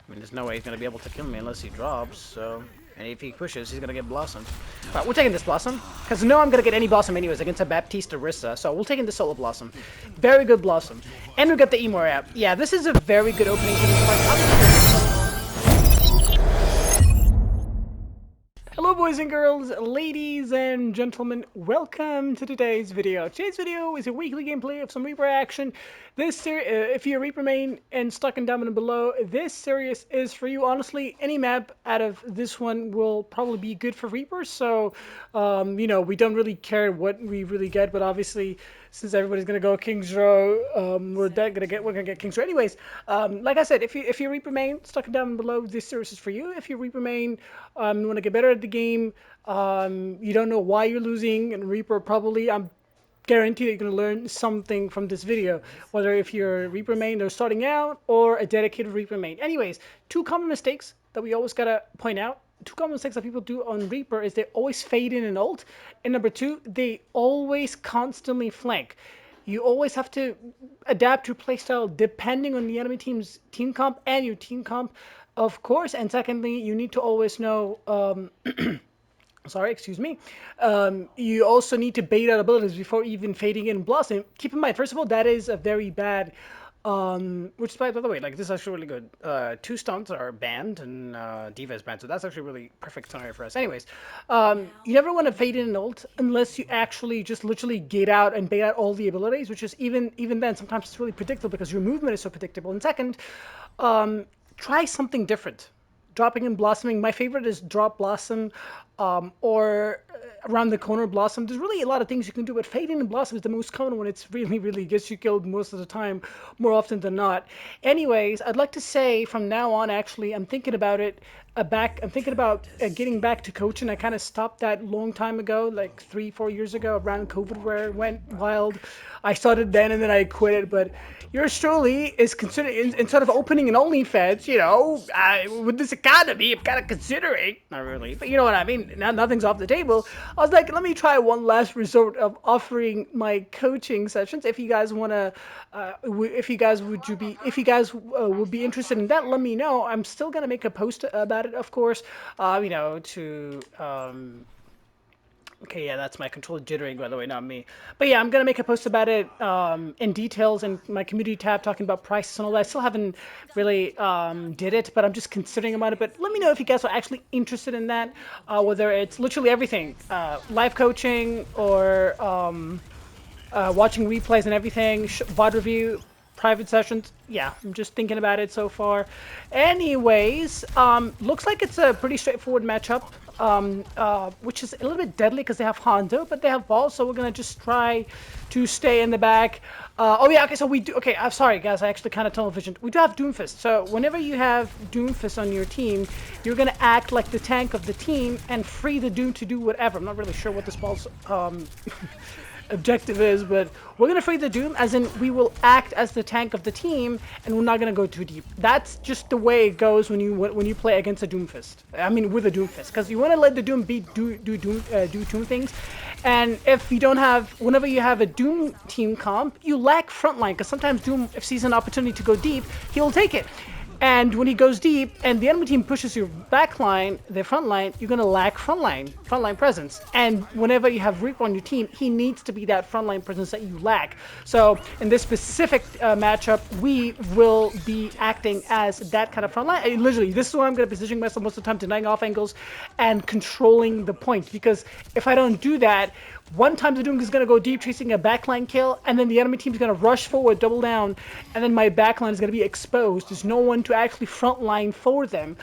I mean, there's no way he's gonna be able to kill me unless he drops, so... And if he pushes, he's gonna get Blossom. Alright, we're taking this Blossom. Because no, I'm gonna get any Blossom anyways against a Baptiste Orisa, so we're taking the solo Blossom. Very good Blossom. And we got the Emor app. Yeah, this is a very good opening for this fight. Hello boys and girls, ladies and gentlemen, welcome to today's video. Today's video is a weekly gameplay of some Reaper action. This if you're a Reaper main and stuck in down below, this series is for you. Honestly, any map out of this one will probably be good for Reapers, so you know, we don't really care what we really get, but obviously since everybody's gonna go King's Row, we're gonna get King's Row anyways. Like I said, if you're Reaper main, stuck down below, this series is for you. If you're Reaper main, you want to get better at the game, you don't know why you're losing, and Reaper probably, I'm guaranteed you're going to learn something from this video, whether if you're a Reaper main or starting out, or a dedicated Reaper main. Anyways, two common mistakes that we always gotta point out. Two common mistakes that people do on Reaper is they always fade in and ult, and number two, they always constantly flank. You always have to adapt your playstyle depending on the enemy team's team comp and your team comp, of course. And secondly, you need to always know, sorry, excuse me. You also need to bait out abilities before even fading in Blossom. Keep in mind, first of all, that is a very bad, which is by the way, like this is actually really good. Two stunts are banned and Diva is banned, so that's actually really perfect scenario for us. Anyways, you never want to fade in an ult unless you actually just literally gate out and bait out all the abilities, which is even then sometimes it's really predictable because your movement is so predictable. And second, try something different. Dropping and blossoming. My favorite is drop blossom, or around the corner blossom. There's really a lot of things you can do, but fading and blossom is the most common one. It's really gets you killed most of the time, more often than not. Anyways, I'd like to say from now on, actually, I'm thinking about it. I'm thinking about getting back to coaching. I kind of stopped that long time ago, like 3-4 years ago, around COVID, where it went wild. I started then and then I quit it, but yours truly is considering, instead of opening an OnlyFans, you know, with this economy, I'm kind of considering, not really, but you know what I mean, nothing's off the table. I was like, let me try one last resort of offering my coaching sessions. If you guys want to, if you guys would be interested in that, let me know. I'm still going to make a post about it, of course, you know, to, okay, yeah, that's my controller jittering, by the way, not me. But yeah, I'm going to make a post about it in details in my community tab, talking about prices and all that. I still haven't really did it, but I'm just considering about it. But let me know if you guys are actually interested in that, whether it's literally everything, live coaching or watching replays and everything, VOD review, private sessions. Yeah, I'm just thinking about it so far. Anyways, looks like it's a pretty straightforward matchup, which is a little bit deadly because they have Hondo, but they have balls, so we're gonna just try to stay in the back. Oh yeah, okay, so we do, okay, I'm sorry guys, I actually kind of tunnel visioned. We do have Doomfist, so whenever you have Doomfist on your team, you're gonna act like the tank of the team and free the Doom to do whatever. I'm not really sure what this ball's objective is, but we're gonna free the Doom, as in we will act as the tank of the team, and we're not gonna go too deep. That's just the way it goes when you play against a Doomfist. I mean, with a Doomfist, because you want to let the Doom do Doom things. And if you don't have, whenever you have a Doom team comp, you lack frontline, because sometimes Doom, if sees an opportunity to go deep, he'll take it. And when he goes deep and the enemy team pushes your back line, their front line, you're going to lack frontline presence. And whenever you have Reaper on your team, he needs to be that frontline presence that you lack. So in this specific matchup, we will be acting as that kind of frontline. And literally, this is where I'm going to be positioning myself most of the time, denying off angles and controlling the point. Because if I don't do that, one time the Doom is going to go deep chasing a backline kill, and then the enemy team is going to rush forward, double down, and then my backline is going to be exposed. There's no one to actually frontline for them.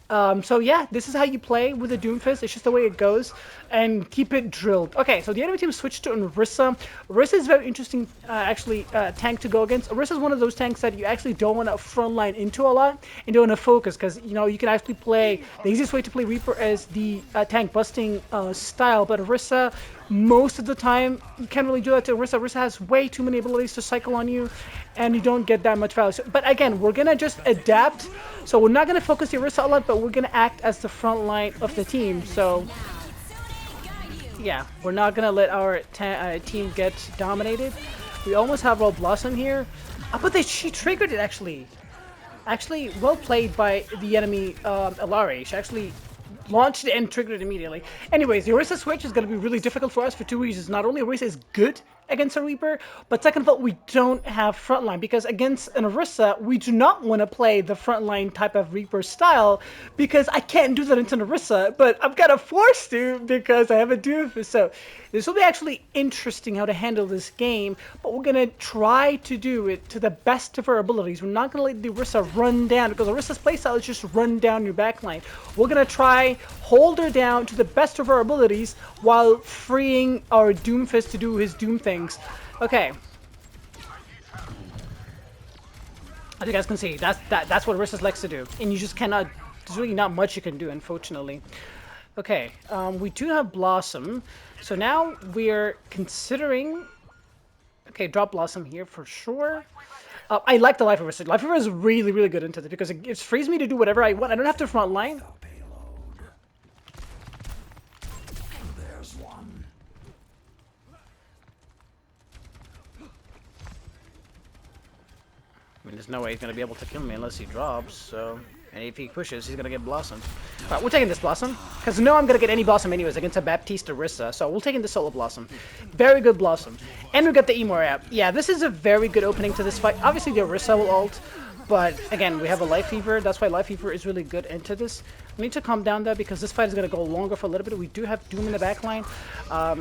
So yeah, this is how you play with a Doomfist. It's just the way it goes, and keep it drilled. Okay, so the enemy team switched to Orisa. Orisa is very interesting, tank to go against. Orisa is one of those tanks that you actually don't want to frontline into a lot and don't want to focus, because you know you can actually play. The easiest way to play Reaper is the tank busting style, but Orisa, most of the time, you can't really do that to Orisa. Orisa has way too many abilities to cycle on you, and you don't get that much value. So, but again, we're gonna just adapt. So we're not gonna focus the Orisa a lot, but we're gonna act as the front line of the team. So yeah, we're not gonna let our team get dominated. We almost have Roll Blossom here, but she triggered it actually. Actually, well played by the enemy Alari. She actually launched it and triggered it immediately. Anyways, the Orisa switch is going to be really difficult for us for two reasons. Not only Orisa is good against a Reaper, but second of all, we don't have frontline, because against an Orisa, we do not want to play the frontline type of Reaper style, because I can't do that into an Orisa, but I'm kind of forced to because I have a Doomfist. So this will be actually interesting how to handle this game, but we're going to try to do it to the best of our abilities. We're not going to let the Orisa run down, because Orisa's playstyle is just run down your backline. We're going to try hold her down to the best of our abilities while freeing our Doomfist to do his Doom things. Okay. As you guys can see, that's what Orisa likes to do, and you just cannot. There's really not much you can do, unfortunately. Okay, we do have Blossom, so now we're considering. Okay, drop Blossom here for sure. I like the Life Weaver. Life Weaver is really, really good into this because it frees me to do whatever I want. I don't have to front line. I mean, there's no way he's going to be able to kill me unless he drops, so... And if he pushes, he's going to get Blossom. Alright, we're taking this Blossom, because no, I'm going to get any Blossom anyways against a Baptiste Orisa, so we're taking the solo Blossom. Very good Blossom. And we got the Emor app. Yeah, this is a very good opening to this fight. Obviously, the Orisa will ult, but again, we have a Life Weaver. That's why Life Weaver is really good into this. We need to calm down, though, because this fight is going to go longer for a little bit. We do have Doom in the backline.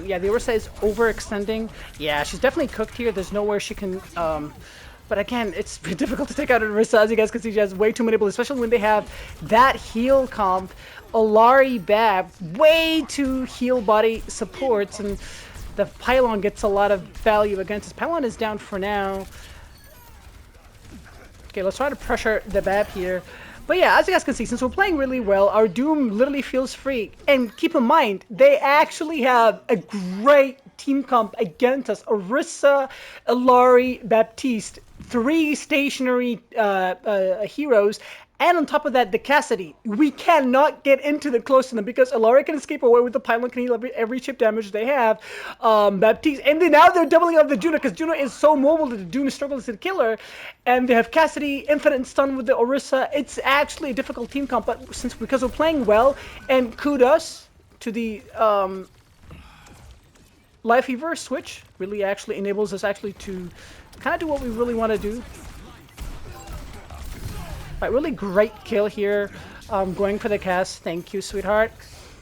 Yeah, the Orisa is overextending. Yeah, she's definitely cooked here. There's nowhere she can... But again, it's difficult to take out Orisa, as you guys can see. She has way too many abilities, especially when they have that heal comp. Alari Bab, way too heal body supports, and the Pylon gets a lot of value against us. Pylon is down for now. Okay, let's try to pressure the Bab here. But yeah, as you guys can see, since we're playing really well, our Doom literally feels free. And keep in mind, they actually have a great team comp against us. Orisa, Alari, Baptiste, 3 stationary heroes, and on top of that, the Cassidy. We cannot get into the close to them because Alari can escape away with the Pylon, can heal every chip damage they have. Baptiste, and then now they're doubling up the Juno because Juno is so mobile that the Doom struggles to kill her. And they have Cassidy, infinite stun with the Orisa. It's actually a difficult team comp, but because we're playing well, and kudos to the Life Weaver switch, really actually enables us actually to kind of do what we really want to do. Right, really great kill here, going for the cast. Thank you, sweetheart.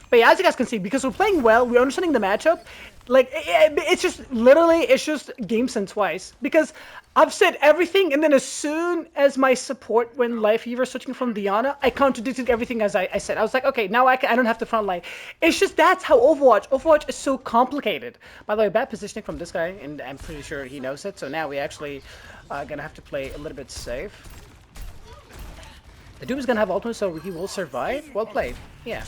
But yeah, as you guys can see, because we're playing well, we're understanding the matchup. Like, it's just, literally, it's just game sense wise. Because I've said everything, and then as soon as my support, when Life Weaver switching from Diana, I contradicted everything as I said. I was like, okay, now I don't have to frontline. It's just, that's how Overwatch is so complicated. By the way, bad positioning from this guy, and I'm pretty sure he knows it. So now we actually gonna have to play a little bit safe. The Doom is gonna have ultimate, so he will survive. Well played. Yeah.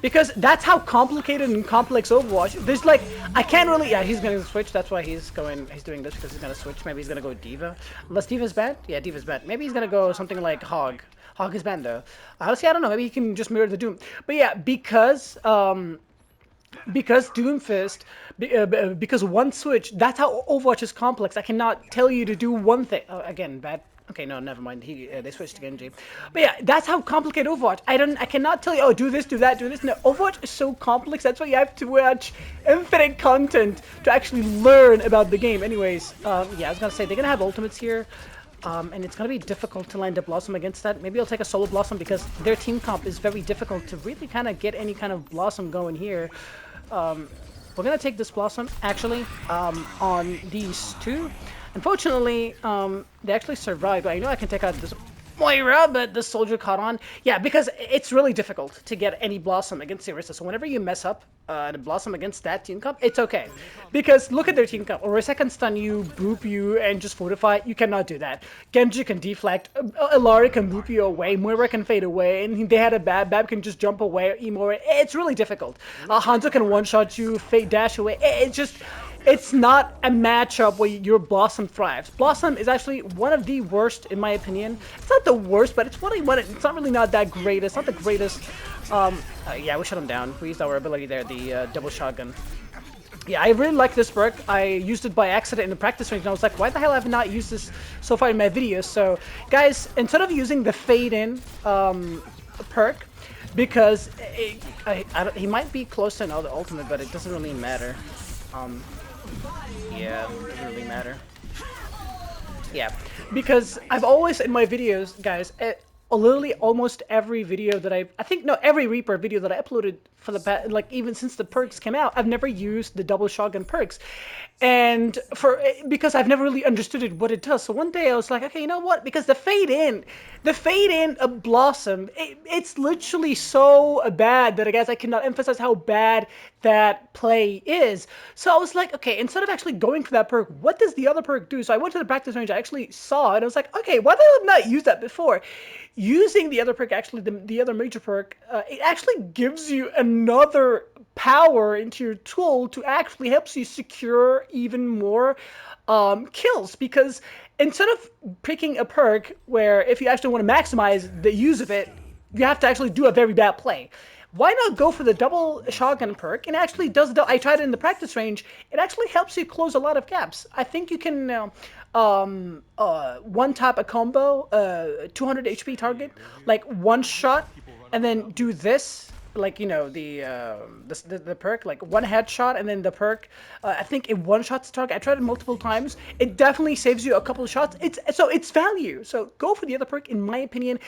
Because that's how complicated and complex Overwatch. There's like, I can't really. Yeah, he's gonna switch. That's why he's doing this, because he's gonna switch. Maybe he's gonna go D.Va. Unless D.Va's banned. Yeah, D.Va's banned. Maybe he's gonna go something like Hog. Hog is banned though. Honestly, I don't know. Maybe he can just mirror the Doom. But yeah, because Doomfist, because one switch, that's how Overwatch is complex. I cannot tell you to do one thing. Oh, again, bad. Okay, no, never mind. They switched to Genji. But yeah, that's how complicated Overwatch. I cannot tell you, oh, do this, do that, do this. No, Overwatch is so complex. That's why you have to watch infinite content to actually learn about the game. Anyways, yeah, I was gonna say they're gonna have ultimates here. And it's going to be difficult to land a Blossom against that. Maybe I'll take a solo Blossom because their team comp is very difficult to really kind of get any kind of Blossom going here. We're going to take this Blossom, actually, on these two. Unfortunately, they actually survived. I know I can take out this Moira, but the soldier caught on. Yeah, because it's really difficult to get any Blossom against Orisa. So whenever you mess up the Blossom against that team comp, it's okay. Because look at their team comp. Orisa can stun you, boop you, and just fortify. You cannot do that. Genji can deflect. Ilari can boop you away. Moira can fade away. And they had a Bab can just jump away. Emor. It's really difficult. Hanzo can one-shot you, fade dash away. It's just... It's not a matchup where your Blossom thrives. Blossom is actually one of the worst, in my opinion. It's not the worst, but it's it's not really not that great. It's not the greatest. Yeah, we shut him down. We used our ability there, the double shotgun. Yeah, I really like this perk. I used it by accident in the practice range, and I was like, why the hell have I not used this so far in my videos? So, guys, instead of using the fade in perk, because he might be close to another ultimate, but it doesn't really matter. Um, yeah, it doesn't really matter. Yeah, because I've always in my videos, guys, literally almost every video that I think no, every Reaper video that I uploaded for the past, like even since the perks came out, I've never used the double shotgun perks, and because I've never really understood it what it does. So one day I was like, okay, you know what? Because the fade in a blossom, it's literally so bad that guys I cannot emphasize how bad that play is. So I was like, okay, instead of actually going for that perk, what does the other perk do? So I went to the practice range, I actually saw it, and I was like, okay, why did I not use that before? Using the other perk, actually, the other major perk, it actually gives you another power into your tool to actually helps you secure even more kills. Because instead of picking a perk where if you actually want to maximize the use of it, you have to actually do a very bad play. Why not go for the double shotgun perk? It actually does. I tried it in the practice range. It actually helps you close a lot of gaps. I think you can one tap a combo, 200 HP target, like one shot, and then do this. Like you know the perk, like one headshot and then the perk. I think it one shots the target. I tried it multiple times. It definitely saves you a couple of shots. It's value. So go for the other perk. In my opinion,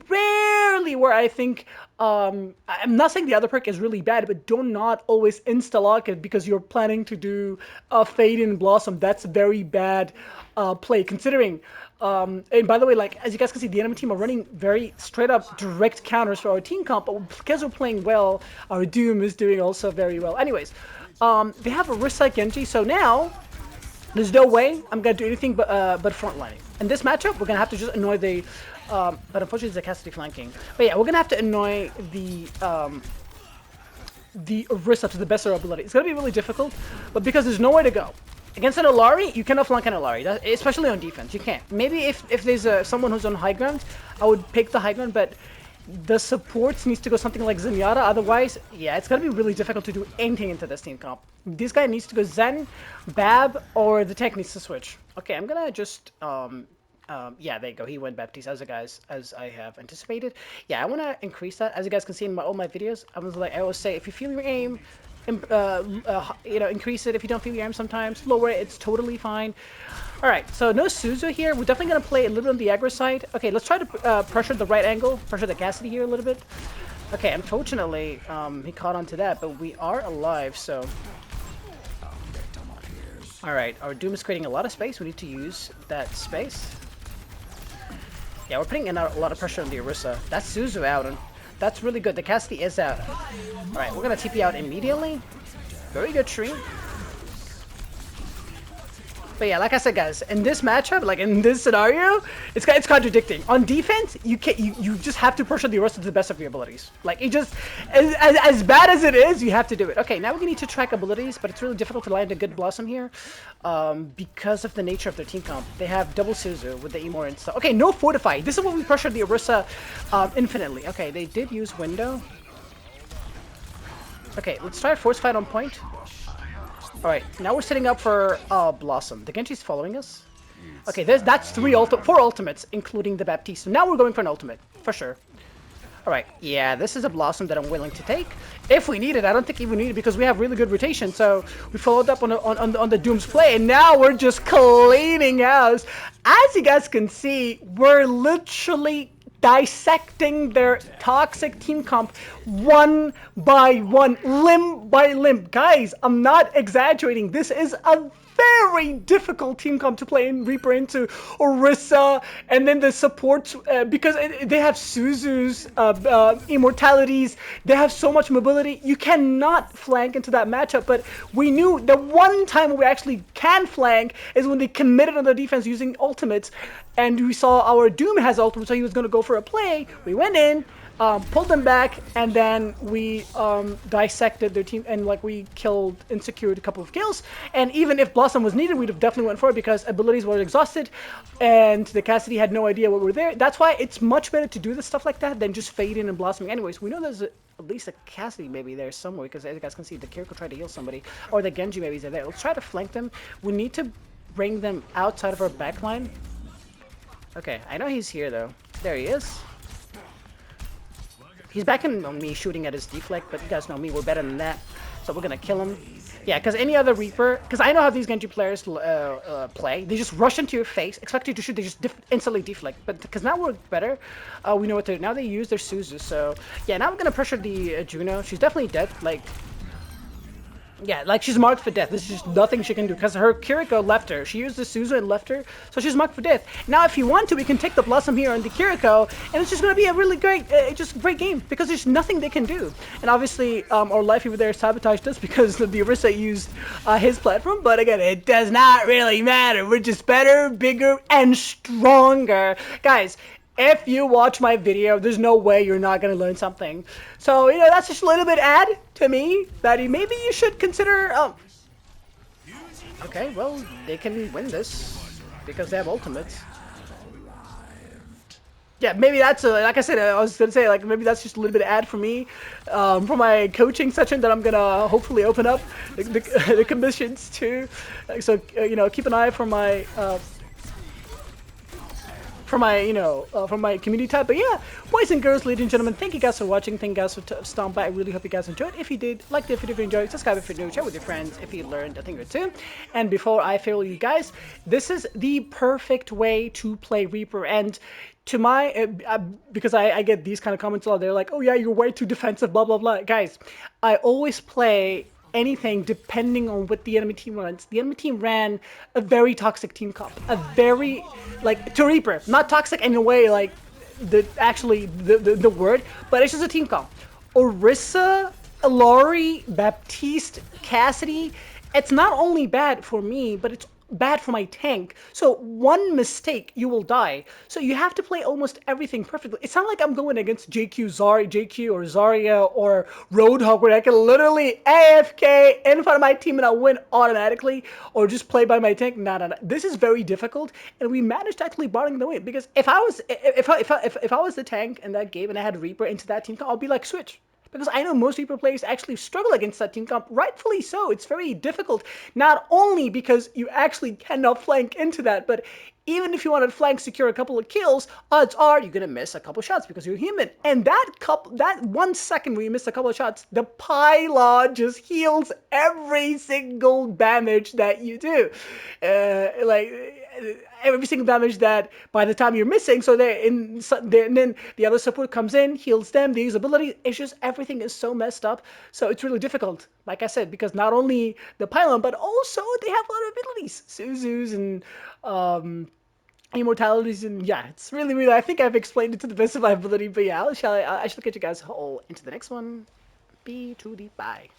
rarely where I think I'm not saying the other perk is really bad, but do not always insta lock it because you're planning to do a fade in blossom. That's very bad play considering. And by the way, like as you guys can see, the enemy team are running very straight up direct counters for our team comp, but because we're playing well, our Doom is doing also very well. Anyways, they have a Rissa Genji, so now there's no way I'm gonna do anything but frontlining. In this matchup, we're gonna have to just annoy the, but unfortunately it's a Cassidy flanking. But yeah, we're gonna have to annoy the Rissa to the best of our ability. It's gonna be really difficult, but because there's nowhere to go. Against an Alari, you cannot flank an Alari, especially on defense. You can't. Maybe if there's someone who's on high ground, I would pick the high ground, but the supports needs to go something like Zenyatta. Otherwise, yeah, it's going to be really difficult to do anything into this team comp. This guy needs to go Zen, Bab, or the tech needs to switch. Okay, I'm going to just... yeah, there you go. He went Baptiste as I have anticipated. Yeah, I want to increase that. As you guys can see in all my videos, I always say, if you feel your aim, you know, increase it. If you don't feel your aim sometimes, lower it. It's totally fine. All right, so no Suzu here. We're definitely gonna play a little bit on the aggro side. Okay, let's try to pressure the right angle, pressure the Cassidy here a little bit. Okay, unfortunately, he caught onto that, but we are alive, so. All right, our Doom is creating a lot of space. We need to use that space. Yeah, we're putting in a lot of pressure on the Orisa. That's Suzu out, and that's really good. The Cassidy is out. Alright, we're gonna TP out immediately. Very good tree. But yeah, like I said, guys, in this matchup, like in this scenario, it's contradicting. On defense, you just have to pressure the Orisa to the best of your abilities. Like it just as bad as it is, you have to do it. Okay, now we need to track abilities, but it's really difficult to land a good Blossom here, because of the nature of their team comp. They have double Suzu with the Emor and stuff. Okay, no Fortify. This is what we pressured the Orisa infinitely. Okay, they did use Window. Okay, let's try a Force Fight on point. Alright, now we're setting up for Blossom. The Genji's following us. Okay, that's four ultimates, including the Baptiste. So now we're going for an ultimate, for sure. Alright, yeah, this is a Blossom that I'm willing to take. If we need it, I don't think even need it because we have really good rotation. So we followed up on the Doom's play, and now we're just cleaning house. As you guys can see, we're literally dissecting their toxic team comp one by one, limb by limb. Guys, I'm not exaggerating. This is a very difficult team comp to play in Reaper into Orisa, and then the supports, because they have Suzu's immortalities, they have so much mobility, you cannot flank into that matchup. But we knew the one time we actually can flank is when they committed on the defense using ultimates, and we saw our Doom has ultimate, so he was going to go for a play. We went in, pulled them back, and then we dissected their team, and like we killed and secured a couple of kills. And even if Blossom was needed, we'd have definitely went for it because abilities were exhausted and the Cassidy had no idea what were there. That's why it's much better to do this stuff like that than just fade in and blossoming. Anyways, we know there's at least a Cassidy maybe there somewhere, because as you guys can see, the Kiriko tried to heal somebody, or the Genji maybe is there. Let's try to flank them. We need to bring them outside of our backline. Okay, I know he's here though. There he is. He's backing on me shooting at his deflect, but you guys know me, we're better than that. So we're gonna kill him. Yeah, because any other Reaper, because I know how these Genji players play. They just rush into your face, expect you to shoot, they just instantly deflect. But because now we're better, we know what to do. Now they use their Suzu, so yeah, now we're gonna pressure the Juno. She's definitely dead, like, yeah, like she's marked for death. There's just nothing she can do because her Kiriko left her. She used the Suzu and left her, so she's marked for death. Now, if you want to, we can take the Blossom here on the Kiriko, and it's just going to be a really great, just great game because there's nothing they can do. And obviously, our life over there sabotaged us because the Orisa used his platform. But again, it does not really matter. We're just better, bigger, and stronger, guys. If you watch my video, there's no way you're not going to learn something. So, you know, that's just a little bit add to me that maybe you should consider. Okay, well, they can win this because they have ultimates. Yeah, maybe that's, like I said, I was going to say, like, maybe that's just a little bit of ad for me, for my coaching section that I'm going to hopefully open up the commissions to. So, you know, keep an eye for my... for my community tab. But yeah, boys and girls, ladies and gentlemen, thank you guys for watching. Thank you guys for stopping by. I really hope you guys enjoyed. If you did, like the video if you enjoyed, subscribe if you're new, share with your friends if you learned a thing or two. And before I fail you guys, this is the perfect way to play Reaper. And to my, because I get these kind of comments a lot, they're like, oh yeah, you're way too defensive, blah, blah, blah. Guys, I always play anything depending on what the enemy team runs. The enemy team ran a very toxic team comp, a very, like, to Reaper, not toxic in a way like the word, but it's just a team comp. Orisa, Ilari, Baptiste, Cassidy, it's not only bad for me, but it's bad for my tank. So one mistake, you will die. So you have to play almost everything perfectly. It's not like I'm going against JQ or Zarya or Roadhog where I can literally AFK in front of my team and I'll win automatically, or just play by my tank. No. This is very difficult, and we managed to actually barring the win, because if I was the tank in that game and I had Reaper into that team, I'll be like, switch. Because I know most Reaper players actually struggle against that team comp, rightfully so. It's very difficult, not only because you actually cannot flank into that, but even if you want to flank secure a couple of kills, odds are you're gonna miss a couple shots because you're human. And that 1 second where you miss a couple of shots, the pylon just heals every single damage that you do. Every single damage that by the time you're missing, so and then the other support comes in, heals them, they use ability. It's just everything is so messed up. So it's really difficult, like I said, because not only the pylon, but also they have a lot of abilities, Suzus and immortalities, and yeah, it's really, I think I've explained it to the best of my ability. But yeah, I shall get you guys all into the next one. Bye.